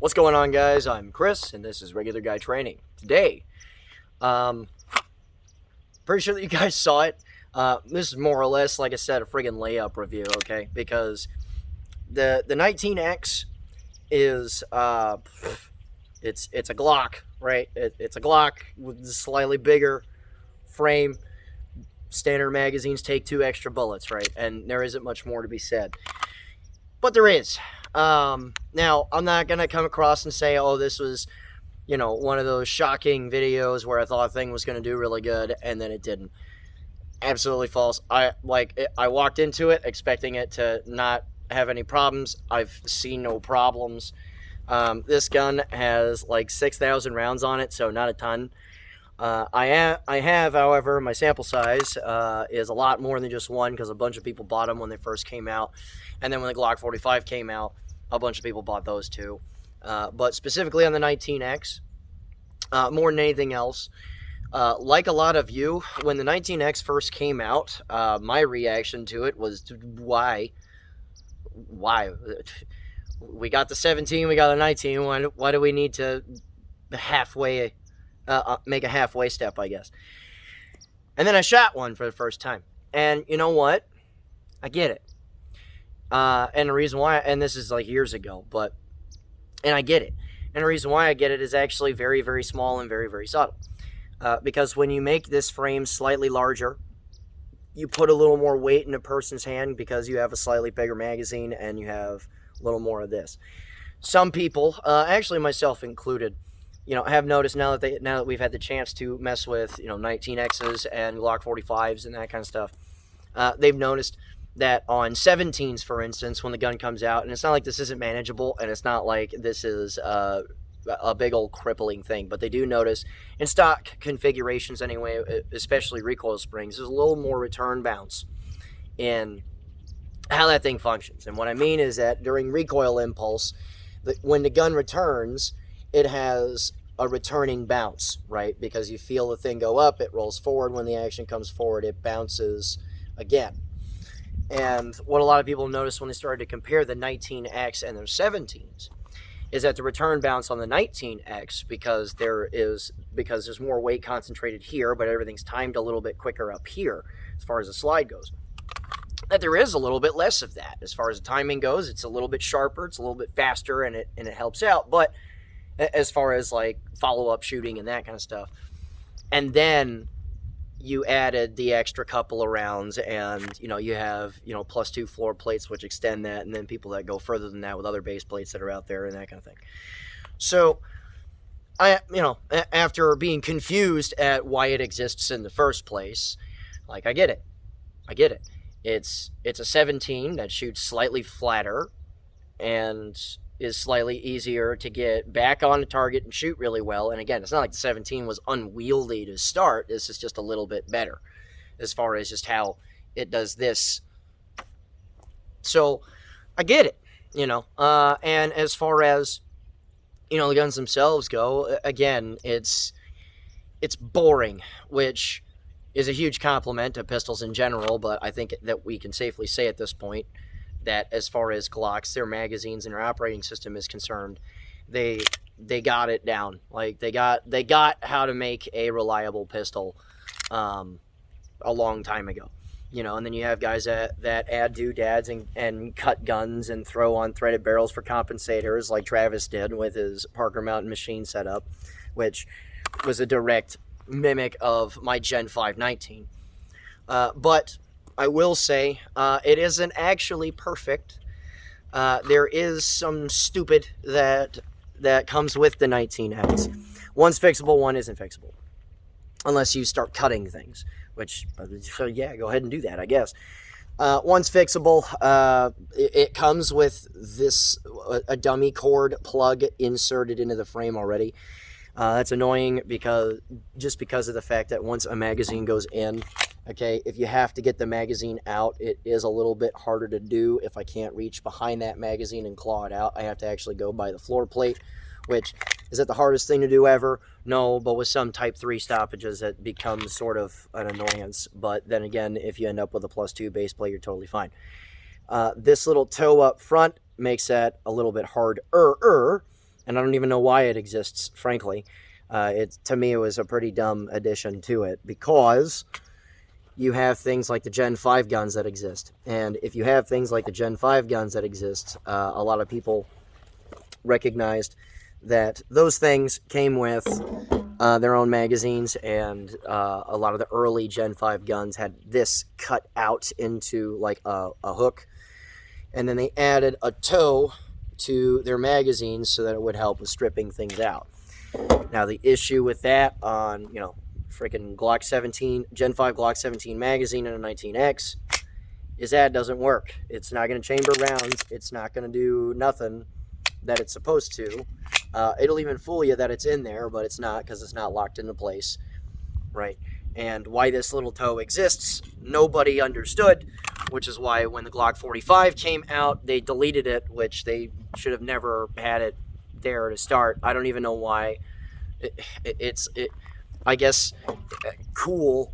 What's going on, guys? I'm Chris, and this is Regular Guy Training. Today, um, pretty sure that you guys saw it. This is more or less, like I said, a friggin' layup review, okay? Because the 19X is it's a Glock, right? It's a Glock with a slightly bigger frame. Standard magazines take 2 extra bullets, right? And there isn't much more to be said, but there is. Now, I'm not going to come across and say, oh, this was, one of those shocking videos where I thought a thing was going to do really good, and then it didn't. Absolutely false. I walked into it expecting it to not have any problems. I've seen no problems. This gun has like 6,000 rounds on it, so not a ton. I have, however, my sample size is a lot more than just one because a bunch of people bought them when they first came out. And then when the Glock 45 came out, a bunch of people bought those too. But specifically on the 19X, more than anything else, like a lot of you, when the 19X first came out, my reaction to it was, why? We got the 17, we got the 19, why do we need to halfway... make a halfway step, I guess. And then I shot one for the first time. And you know what? I get it. And the reason why, and this is like years ago, and I get it. And the reason why I get it is actually very, very small and very, very subtle. Because when you make this frame slightly larger, you put a little more weight in a person's hand because you have a slightly bigger magazine and you have a little more of this. Some people, actually myself included, have noticed now that we've had the chance to mess with, 19Xs and Glock 45s and that kind of stuff, they've noticed that on 17s, for instance, when the gun comes out, and it's not like this isn't manageable, and it's not like this is a big old crippling thing, but they do notice in stock configurations anyway, especially recoil springs, there's a little more return bounce in how that thing functions. And what I mean is that during recoil impulse, when the gun returns, it has a returning bounce, right? Because you feel the thing go up, it rolls forward. When the action comes forward, it bounces again. And what a lot of people noticed when they started to compare the 19X and their 17s is that the return bounce on the 19X, because there's more weight concentrated here, but everything's timed a little bit quicker up here as far as the slide goes, that there is a little bit less of that. As far as the timing goes, it's a little bit sharper, it's a little bit faster, and it helps out. But as far as like follow-up shooting and that kind of stuff. And then you added the extra couple of rounds, and you have +2 floor plates which extend that, and then people that go further than that with other base plates that are out there and that kind of thing. So I after being confused at why it exists in the first place, like I get it. It's a 17 that shoots slightly flatter and is slightly easier to get back on the target and shoot really well. And again, it's not like the 17 was unwieldy to start. This is just a little bit better as far as just how it does this. So I get it, and as far as, the guns themselves go, again, it's boring, which is a huge compliment to pistols in general. But I think that we can safely say at this point that as far as Glocks, their magazines, and their operating system is concerned, they got it down. Like they got how to make a reliable pistol a long time ago. And then you have guys that add doodads and cut guns and throw on threaded barrels for compensators, like Travis did with his Parker Mountain machine setup, which was a direct mimic of my Gen 5 19. But I will say it isn't actually perfect. There is some stupid that comes with the 19X. One's fixable, one isn't fixable. Unless you start cutting things, which, so yeah, go ahead and do that, I guess. One's fixable. It comes with a dummy cord plug inserted into the frame already. That's annoying because of the fact that once a magazine goes in, okay, if you have to get the magazine out, it is a little bit harder to do. If I can't reach behind that magazine and claw it out, I have to actually go by the floor plate, which is that the hardest thing to do ever? No, but with some Type 3 stoppages, it becomes sort of an annoyance. But then again, if you end up with a +2 base plate, you're totally fine. This little toe up front makes that a little bit harder. and I don't even know why it exists, frankly. To me, it was a pretty dumb addition to it, because you have things like the Gen 5 guns that exist. And if you have things like the Gen 5 guns that exist, a lot of people recognized that those things came with their own magazines, and a lot of the early Gen 5 guns had this cut out into like a hook, and then they added a toe to their magazines so that it would help with stripping things out. Now, the issue with that on, freaking Glock 17, Gen 5 Glock 17 magazine and a 19X is that it doesn't work. It's not going to chamber rounds. It's not going to do nothing that it's supposed to. It'll even fool you that it's in there, but it's not, because it's not locked into place, right? And why this little toe exists, nobody understood, which is why when the Glock 45 came out, they deleted it, which they should have never had it there to start. I don't even know why. It's I guess, cool,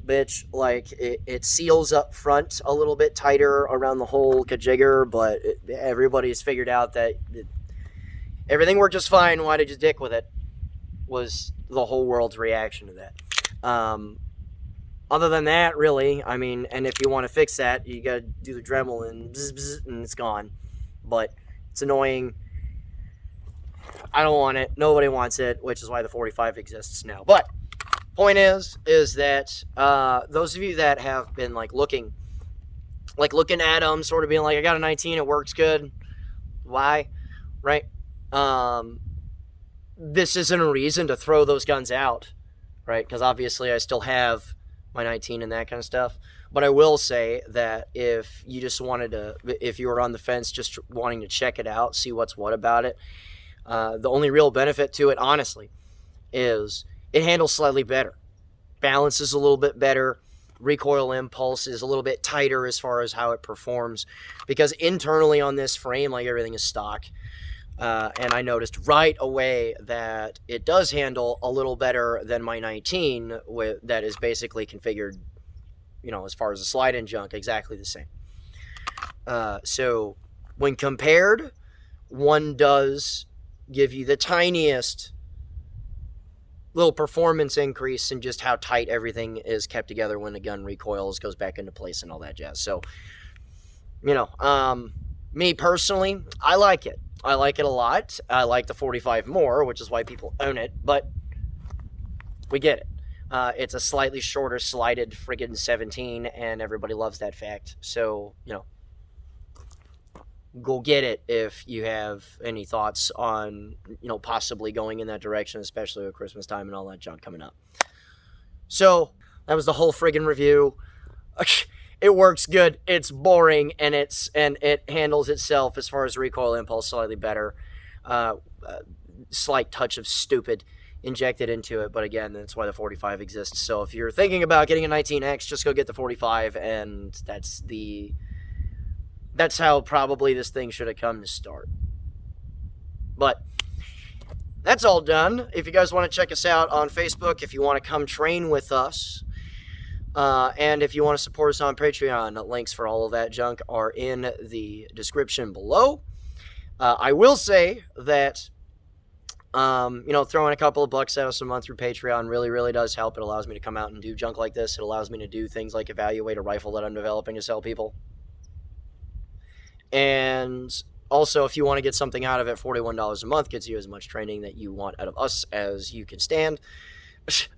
bitch. Like, it seals up front a little bit tighter around the whole kajigger, but everybody's figured out that everything worked just fine. Why did you dick with it? Was the whole world's reaction to that. Other than that, really, I mean, and if you want to fix that, you got to do the Dremel and bzz, bzz, and it's gone. But it's annoying. I don't want it. Nobody wants it, which is why the 45 exists now. But point is that those of you that have been looking at them, sort of being like, I got a 19, it works good. Why? Right? This isn't a reason to throw those guns out, right? Because obviously I still have my 19 and that kind of stuff. But I will say that if you were on the fence just wanting to check it out, see what's what about it, the only real benefit to it, honestly, is it handles slightly better. Balance is a little bit better. Recoil impulse is a little bit tighter as far as how it performs. Because internally on this frame, everything is stock. And I noticed right away that it does handle a little better than my 19, that is basically configured, as far as the slide-in junk, exactly the same. So when compared, one does give you the tiniest little performance increase in just how tight everything is kept together when the gun recoils, goes back into place, and all that jazz. So, me personally, I like it. I like it a lot. I like the 45 more, which is why people own it, but we get it. It's a slightly shorter slided friggin' 17, and everybody loves that fact. So, go get it if you have any thoughts on, possibly going in that direction, especially with Christmas time and all that junk coming up. So, that was the whole friggin' review. It works good. It's boring, and it handles itself as far as recoil impulse slightly better. Slight touch of stupid injected into it, but again, that's why the 45 exists. So if you're thinking about getting a 19X, just go get the 45, and that's how probably this thing should have come to start. But that's all done. If you guys want to check us out on Facebook, if you want to come train with us, and if you want to support us on Patreon, links for all of that junk are in the description below. I will say that, throwing a couple of bucks at us a month through Patreon really, really does help. It allows me to come out and do junk like this. It allows me to do things like evaluate a rifle that I'm developing to sell people. And also, if you want to get something out of it, $41 a month gets you as much training that you want out of us as you can stand.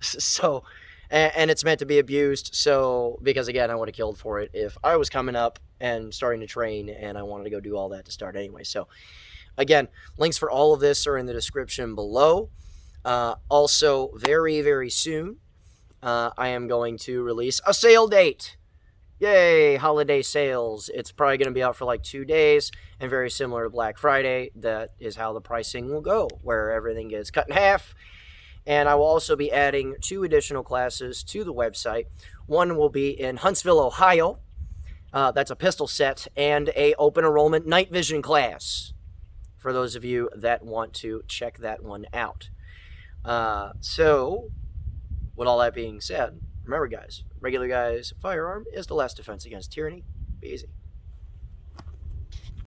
So, and it's meant to be abused. So, because again, I would have killed for it if I was coming up and starting to train and I wanted to go do all that to start anyway. So, again, links for all of this are in the description below. Also, very, very soon, I am going to release a sale date. Yay, holiday sales. It's probably going to be out for 2 days, and very similar to Black Friday. That is how the pricing will go, where everything gets cut in half. And I will also be adding 2 additional classes to the website. One will be in Huntsville, Ohio. That's a pistol set and a open enrollment night vision class, for those of you that want to check that one out. So, with all that being said, remember guys, regular guys, firearm is the last defense against tyranny. Be easy.